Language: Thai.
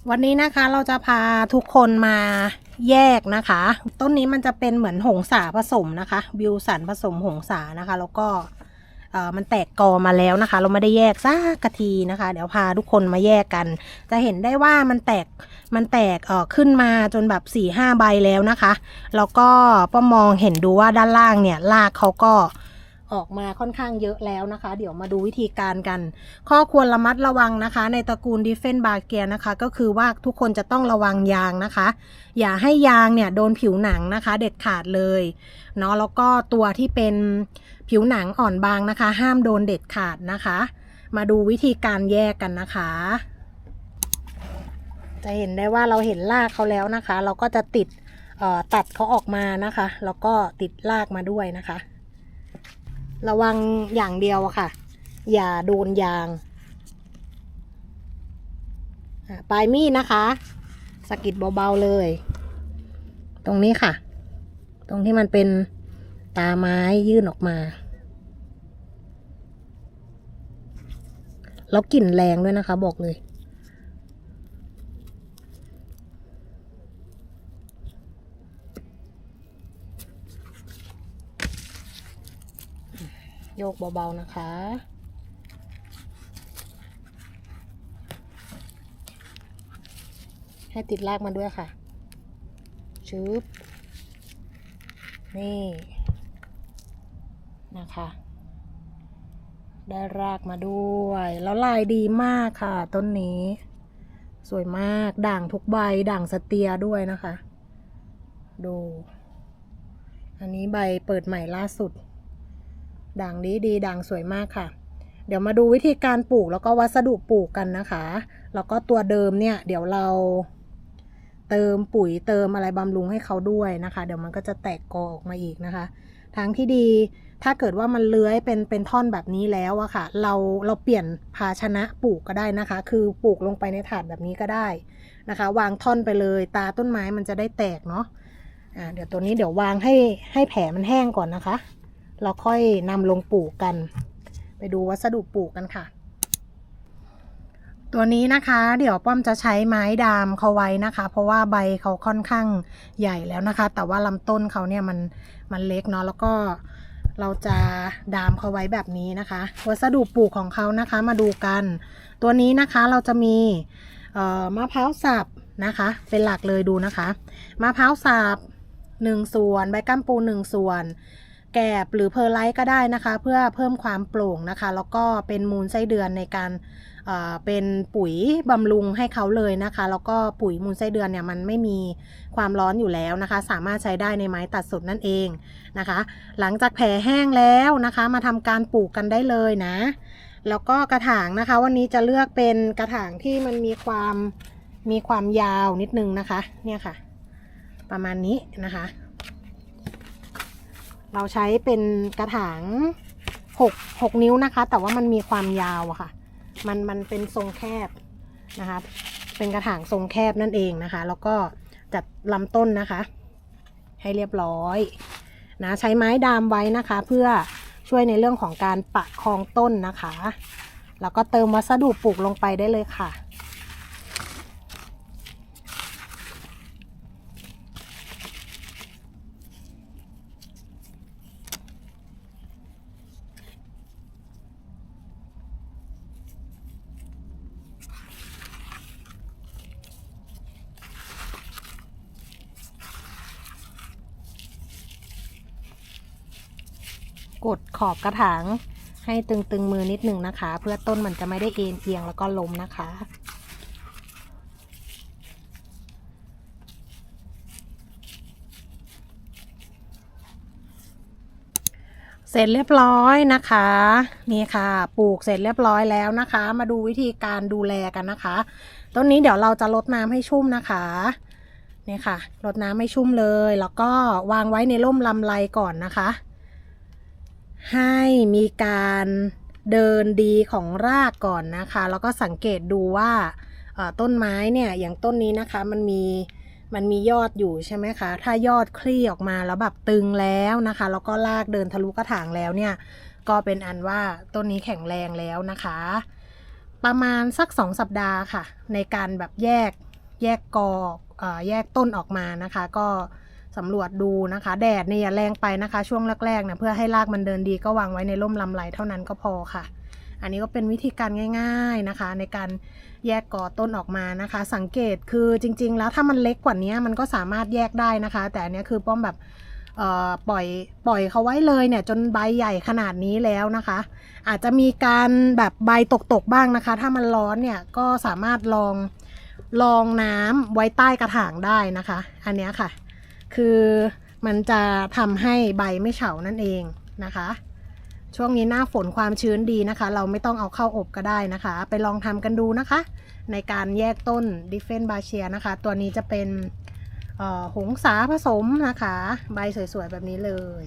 วันนี้นะคะเราจะพาทุกคนมาแยกนะคะต้นนี้มันจะเป็นเหมือนหงสาผสมนะคะบิวสันผสมหงสานะคะแล้วก็มันแตกกอมาแล้วนะคะเราไม่ได้แยกสักทีนะคะเดี๋ยวพาทุกคนมาแยกกันจะเห็นได้ว่ามันแตกขึ้นมาจนแบบ4-5 ใบแล้วนะคะแล้วก็ป้ามองเห็นดูว่าด้านล่างเนี่ยรากเขาก็ออกมาค่อนข้างเยอะแล้วนะคะเดี๋ยวมาดูวิธีการกันข้อควรระมัดระวังนะคะในตระกูลดิเฟนบาเกียนะคะก็คือว่าทุกคนจะต้องระวังยางนะคะอย่าให้ยางเนี่ยโดนผิวหนังนะคะเด็ดขาดเลยเนาะแล้วก็ตัวที่เป็นผิวหนังอ่อนบางนะคะห้ามโดนเด็ดขาดนะคะมาดูวิธีการแยกกันนะคะจะเห็นได้ว่าเราเห็นรากเขาแล้วนะคะเราก็จะตัดเขาออกมานะคะแล้วก็ติดรากมาด้วยนะคะระวังอย่างเดียวค่ะอย่าโดนยางปลายมีดนะคะสะกิดเบาๆเลยตรงนี้ค่ะตรงที่มันเป็นตาไม้ยื่นออกมาแล้วกลิ่นแรงด้วยนะคะบอกเลยโยกเบาๆนะคะให้ติดรากมาด้วยค่ะชึบนี่นะคะได้รากมาด้วยแล้วลายดีมากค่ะต้นนี้สวยมากด่างทุกใบด่างสเตียด้วยนะคะดูอันนี้ใบเปิดใหม่ล่าสุดด่างดีด่างสวยมากค่ะเดี๋ยวมาดูวิธีการปลูกแล้วก็วัสดุปลูกกันนะคะแล้วก็ตัวเดิมเนี่ยเดี๋ยวเราเติมปุ๋ยเติมอะไรบำรุงให้เขาด้วยนะคะเดี๋ยวมันก็จะแตกกอออกมาอีกนะคะทางที่ดีถ้าเกิดว่ามันเลื้อยเป็นท่อนแบบนี้แล้วอะค่ะเราเปลี่ยนภาชนะปลูกก็ได้นะคะคือปลูกลงไปในถาดแบบนี้ก็ได้นะคะวางท่อนไปเลยตาต้นไม้มันจะได้แตกเนาะเดี๋ยวตัวนี้เดี๋ยววางให้แผลมันแห้งก่อนนะคะเราค่อยนำลงปลูกกันไปดูวัสดุปลูกกันค่ะตัวนี้นะคะเดี๋ยวป้อมจะใช้ไม้ดามเขาไว้นะคะเพราะว่าใบเขาค่อนข้างใหญ่แล้วนะคะแต่ว่าลำต้นเขาเนี่ยมันเล็กเนาะแล้วก็เราจะดามเขาไว้แบบนี้นะคะวัสดุปลูกของเขานะคะมาดูกันตัวนี้นะคะเราจะมีมะพร้าวสับนะคะเป็นหลักเลยดูนะคะมะพร้าวสับ1 ส่วนใบกัมปู1 ส่วนแกบหรือเพอร์ไลท์ก็ได้นะคะเพื่อเพิ่มความโปร่งนะคะแล้วก็เป็นมูลไส้เดือนในการเป็นปุ๋ยบำรุงให้เขาเลยนะคะแล้วก็ปุ๋ยมูลไส้เดือนเนี่ยมันไม่มีความร้อนอยู่แล้วนะคะสามารถใช้ได้ในไม้ตัดสดนั่นเองนะคะหลังจากแผลแห้งแล้วนะคะมาทำการปลูกกันได้เลยนะแล้วก็กระถางนะคะวันนี้จะเลือกเป็นกระถางที่มันมีความยาวนิดนึงนะคะเนี่ยค่ะประมาณนี้นะคะเราใช้เป็นกระถาง6 นิ้วนะคะแต่ว่ามันมีความยาวอะค่ะมันเป็นทรงแคบนะคะเป็นกระถางทรงแคบนั่นเองนะคะแล้วก็จัดลำต้นนะคะให้เรียบร้อยนะใช้ไม้ดามไว้นะคะเพื่อช่วยในเรื่องของการประคองต้นนะคะแล้วก็เติมวัสดุปลูกลงไปได้เลยค่ะกดขอบกระถางให้ตึงมือนิดนึงนะคะเพื่อต้นมันจะไม่ได้เอ็นเอียงแล้วก็ล้มนะคะเสร็จเรียบร้อยนะคะนี่ค่ะปลูกเสร็จเรียบร้อยแล้วนะคะมาดูวิธีการดูแลกันนะคะต้นนี้เดี๋ยวเราจะรดน้ำให้ชุ่มนะคะนี่ค่ะรดน้ำให้ชุ่มเลยแล้วก็วางไว้ในร่มลำไรก่อนนะคะให้มีการเดินดีของรากก่อนนะคะแล้วก็สังเกตดูว่าต้นไม้เนี่ยอย่างต้นนี้นะคะมันมียอดอยู่ใช่ไหมคะถ้ายอดคลี่ออกมาแล้วแบบตึงแล้วนะคะแล้วก็รากเดินทะลุกระถางแล้วเนี่ยก็เป็นอันว่าต้นนี้แข็งแรงแล้วนะคะประมาณสัก2 สัปดาห์ค่ะในการแบบแยก แยกกอแยกต้นออกมานะคะ ก็สำรวจดูนะคะแดดเนี่ยอย่าแรงไปนะคะช่วงแรกๆเนี่ยเพื่อให้รากมันเดินดีก็วางไว้ในร่มลำไรเท่านั้นก็พอค่ะอันนี้ก็เป็นวิธีการง่ายๆนะคะในการแยกกอต้นออกมานะคะสังเกตคือจริงๆแล้วถ้ามันเล็กกว่านี้มันก็สามารถแยกได้นะคะแต่อันนี้คือป้อมแบบปล่อยเขาไว้เลยเนี่ยจนใบใหญ่ขนาดนี้แล้วนะคะอาจจะมีการแบบใบตกบ้างนะคะถ้ามันร้อนเนี่ยก็สามารถลองน้ำไว้ใต้กระถางได้นะคะอันนี้ค่ะคือมันจะทำให้ใบไม่เฉานั่นเองนะคะช่วงนี้หน้าฝนความชื้นดีนะคะเราไม่ต้องเอาเข้าอบก็ได้นะคะไปลองทำกันดูนะคะในการแยกต้น Dieffenbachia นะคะตัวนี้จะเป็นหงสาผสมนะคะใบสวยๆแบบนี้เลย